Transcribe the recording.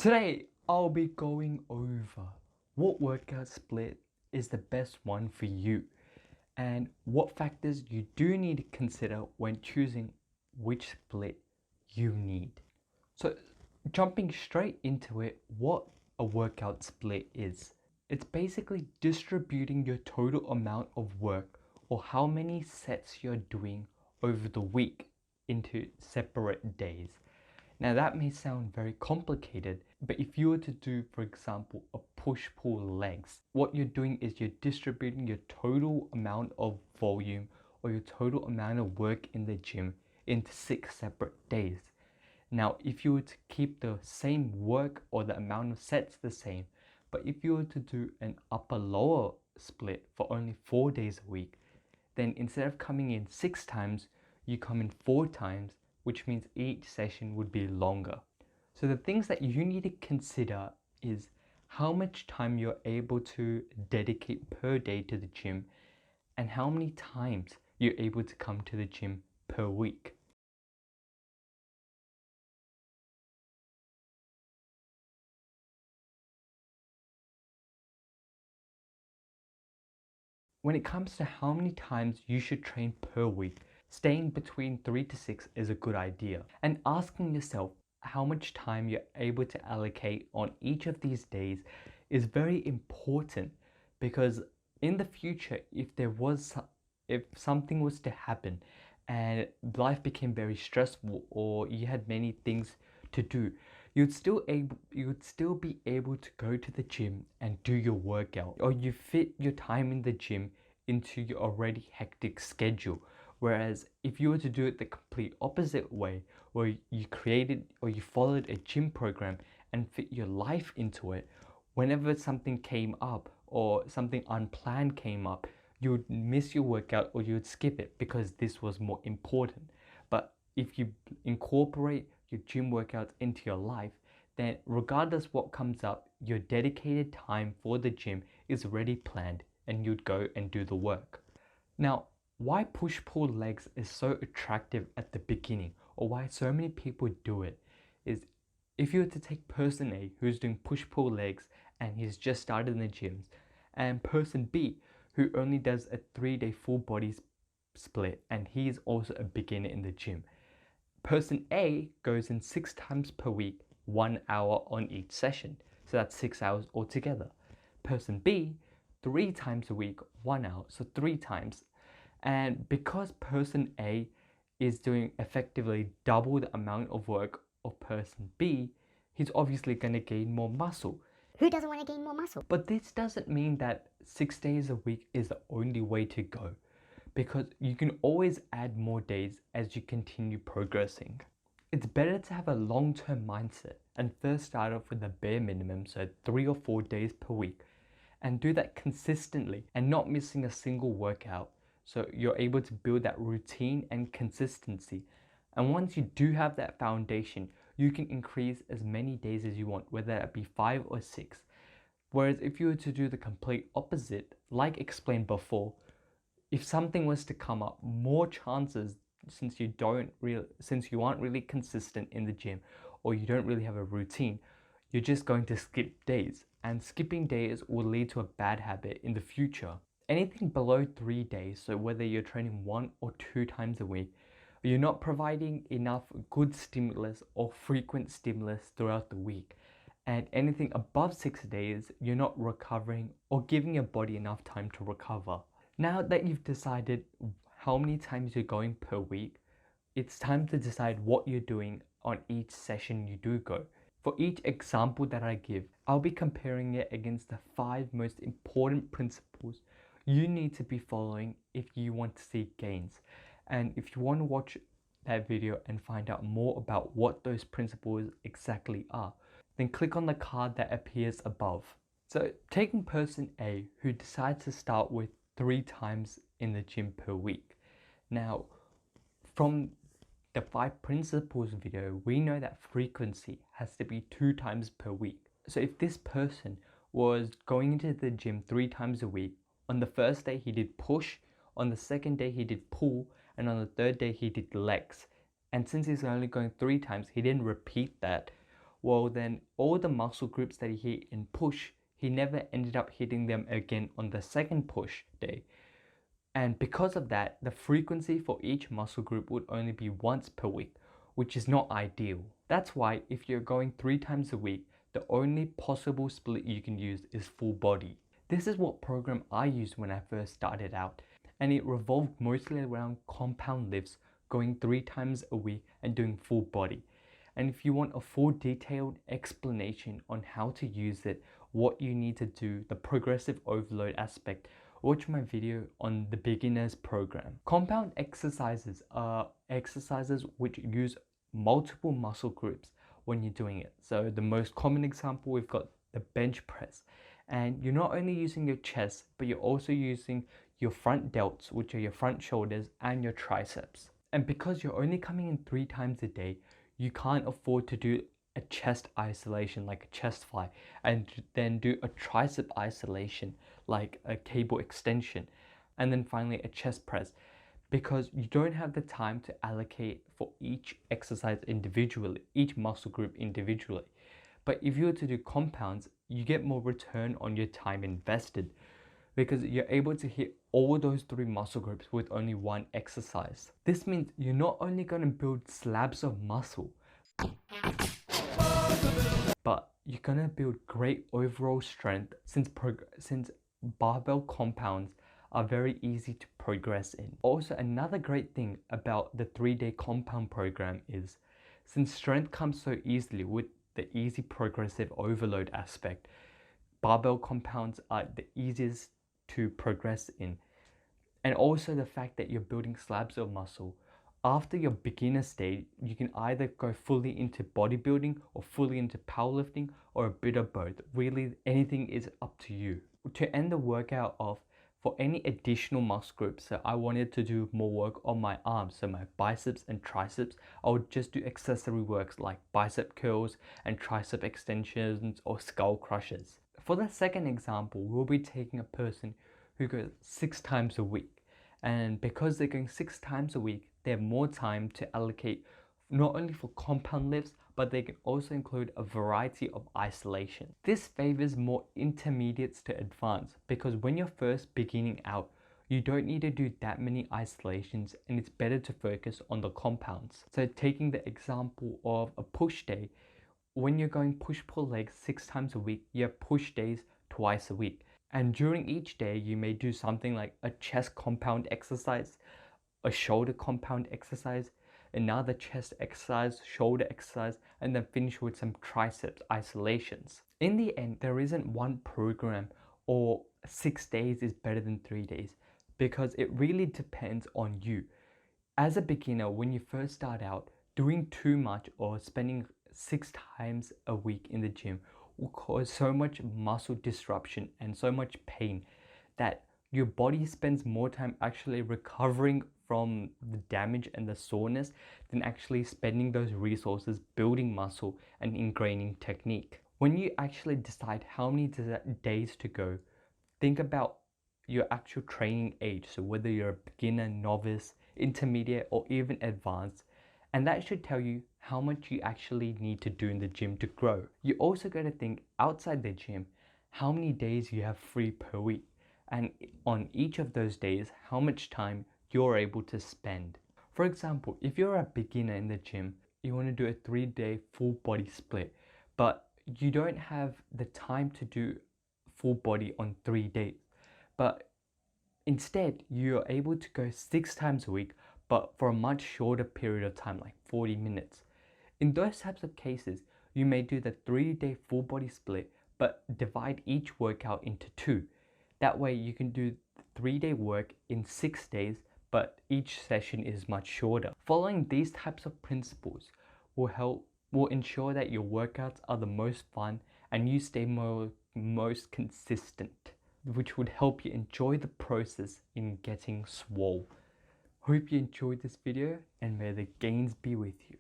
Today, I'll be going over what workout split is the best one for you and what factors you do need to consider when choosing which split you need. So, jumping straight into it, what a workout split is. It's basically distributing your total amount of work or how many sets you're doing over the week into separate days. Now that may sound very complicated, but if you were to do, for example, a push-pull legs, what you're doing is you're distributing your total amount of volume or your total amount of work in the gym into 6 separate days. Now, if you were to keep the same work or the amount of sets the same, but if you were to do an upper-lower split for only 4 days a week, then instead of coming in 6 times, you come in 4 times, which means each session would be longer. So the things that you need to consider is how much time you're able to dedicate per day to the gym and how many times you're able to come to the gym per week. When it comes to how many times you should train per week, staying between 3 to 6 is a good idea. And asking yourself how much time you're able to allocate on each of these days is very important, because in the future, if something was to happen and life became very stressful or you had many things to do, you'd still be able to go to the gym and do your workout, or you fit your time in the gym into your already hectic schedule. Whereas if you were to do it the complete opposite way, where you created or you followed a gym program and fit your life into it, whenever something came up or something unplanned came up, you would miss your workout or you would skip it because this was more important. But if you incorporate your gym workouts into your life, then regardless what comes up, your dedicated time for the gym is already planned and you'd go and do the work. Now, why push-pull legs is so attractive at the beginning, or why so many people do it, is if you were to take person A who's doing push-pull legs and he's just started in the gyms, and person B who only does a 3-day full body split and he's also a beginner in the gym. Person A goes in 6 times per week, 1 hour on each session. So that's 6 hours altogether. Person B, 3 times a week, 1 hour, so 3 times. And because person A is doing effectively double the amount of work of person B, he's obviously going to gain more muscle. Who doesn't want to gain more muscle? But this doesn't mean that 6 days a week is the only way to go, because you can always add more days as you continue progressing. It's better to have a long-term mindset and first start off with the bare minimum, so 3 or 4 days per week, and do that consistently and not missing a single workout, so you're able to build that routine and consistency. And once you do have that foundation, you can increase as many days as you want, whether it be 5 or 6. Whereas if you were to do the complete opposite, like explained before, if something was to come up, more chances, since you aren't really consistent in the gym or you don't really have a routine, you're just going to skip days, and skipping days will lead to a bad habit in the future. Anything below 3 days, so whether you're training 1 or 2 times a week, you're not providing enough good stimulus or frequent stimulus throughout the week. And anything above 6 days, you're not recovering or giving your body enough time to recover. Now that you've decided how many times you're going per week, it's time to decide what you're doing on each session you do go. For each example that I give, I'll be comparing it against the 5 most important principles you need to be following if you want to see gains. And if you want to watch that video and find out more about what those principles exactly are, then click on the card that appears above. So taking person A, who decides to start with 3 times in the gym per week. Now, from the 5 principles video, we know that frequency has to be 2 times per week. So if this person was going into the gym 3 times a week, on the first day he did push, on the second day he did pull, and on the third day he did legs. And since he's only going 3 times, he didn't repeat that. well then all the muscle groups that he hit in push, he never ended up hitting them again on the second push day. And because of that, the frequency for each muscle group would only be once per week, which is not ideal. That's why if you're going 3 times a week, the only possible split you can use is full body. This is what program I used when I first started out, and it revolved mostly around compound lifts, going 3 times a week and doing full body. And if you want a full detailed explanation on how to use it, what you need to do, the progressive overload aspect, watch my video on the beginners program. Compound exercises are exercises which use multiple muscle groups when you're doing it. So the most common example, we've got the bench press, and you're not only using your chest, but you're also using your front delts, which are your front shoulders, and your triceps. And because you're only coming in 3 times a day, you can't afford to do a chest isolation like a chest fly and then do a tricep isolation like a cable extension, and then finally a chest press, because you don't have the time to allocate for each exercise individually, each muscle group individually. But if you were to do compounds, you get more return on your time invested because you're able to hit all those 3 muscle groups with only one exercise. This means you're not only going to build slabs of muscle, but you're going to build great overall strength since barbell compounds are very easy to progress in. Also, another great thing about the 3-day compound program is since strength comes so easily with the easy progressive overload aspect, barbell compounds are the easiest to progress in. And also the fact that you're building slabs of muscle. After your beginner stage, you can either go fully into bodybuilding or fully into powerlifting or a bit of both. Really, anything is up to you. To end the workout off, for any additional muscle groups, so I wanted to do more work on my arms, so my biceps and triceps, I would just do accessory works like bicep curls and tricep extensions or skull crushers. For the second example, we'll be taking a person who goes 6 times a week. And because they're going 6 times a week, they have more time to allocate not only for compound lifts, but they can also include a variety of isolation. This favors more intermediates to advanced because when you're first beginning out, you don't need to do that many isolations and it's better to focus on the compounds. So taking the example of a push day, when you're going push-pull legs 6 times a week, you have push days twice a week. And during each day, you may do something like a chest compound exercise, a shoulder compound exercise, another chest exercise, shoulder exercise, and then finish with some triceps isolations. In the end, there isn't one program or 6 days is better than 3 days because it really depends on you. As a beginner, when you first start out, doing too much or spending 6 times a week in the gym will cause so much muscle disruption and so much pain that your body spends more time actually recovering from the damage and the soreness than actually spending those resources building muscle and ingraining technique. When you actually decide how many days to go, think about your actual training age, so whether you're a beginner, novice, intermediate, or even advanced, and that should tell you how much you actually need to do in the gym to grow. You also got to think outside the gym, how many days you have free per week, and on each of those days, how much time you're able to spend. For example, if you're a beginner in the gym, you want to do a 3-day full body split, but you don't have the time to do full body on 3 days, but instead you're able to go 6 times a week, but for a much shorter period of time, like 40 minutes. In those types of cases, you may do the 3-day full body split, but divide each workout into 2. That way you can do 3-day work in 6 days, but each session is much shorter. Following these types of principles will ensure that your workouts are the most fun and you stay most consistent, which would help you enjoy the process in getting swole. Hope you enjoyed this video and may the gains be with you.